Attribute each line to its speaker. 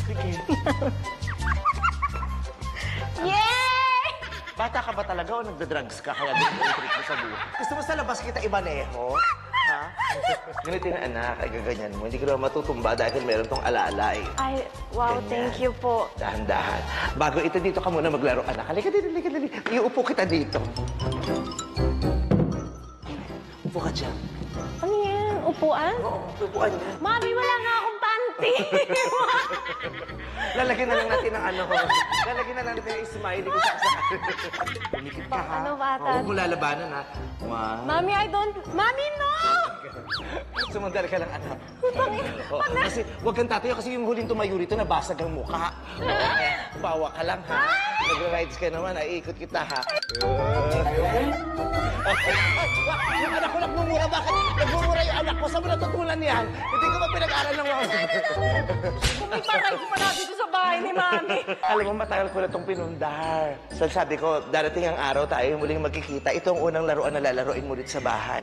Speaker 1: Sige.
Speaker 2: Yay!
Speaker 1: Bata ka ba talaga o nagda-drugs ka kaya ganito yung trip mo sa buhay? Gusto mo sa labas kita ibaneho? Ha? Ganito na anak, ay gaganyan mo. Hindi ka naman matutumba dahil meron tong alaala eh.
Speaker 2: Ay, wow,
Speaker 1: Ganyan.
Speaker 2: thank you po.
Speaker 1: Dahan-dahan. Bago ito dito ka muna maglaro, anak. Halika dito, halika dito. Iuupo kita dito. Upo ka dyan.
Speaker 2: Ano yan? Upuan?
Speaker 1: Oo, upuan yan.
Speaker 2: Mami, wala nga akong panty.
Speaker 1: Lalagyan na lang natin ng ano ko. Lalagyan na lang natin ng smiley ko sa Umikit ka, ha?
Speaker 2: Ano, bata?
Speaker 1: Huwag mo lalabanan, ha?
Speaker 2: Mami, I don't... Mami, no!
Speaker 1: Sumandal ka lang, anak.
Speaker 2: Putangin.
Speaker 1: Oo, kasi huwag kang tatayo kasi yung huling tumayo rito, nabasag ang mukha. Bawa ka lang, ha? Nag-rides ka naman, ay ikot kita, ha? Yung anak ko nagmumura, bakit? Nagmumura yung anak ko, saan mo natutunan yan? Hindi ko ba pinag-aral ng mga...
Speaker 2: Kung may pa-rides pa na dito sa bahay ni Mami.
Speaker 1: Alam mo, matagal ko na itong pinundar. So sabi ko, darating ang araw tayo muling magkikita. Ito ang unang laruan na lalaroin mo ulit sa bahay.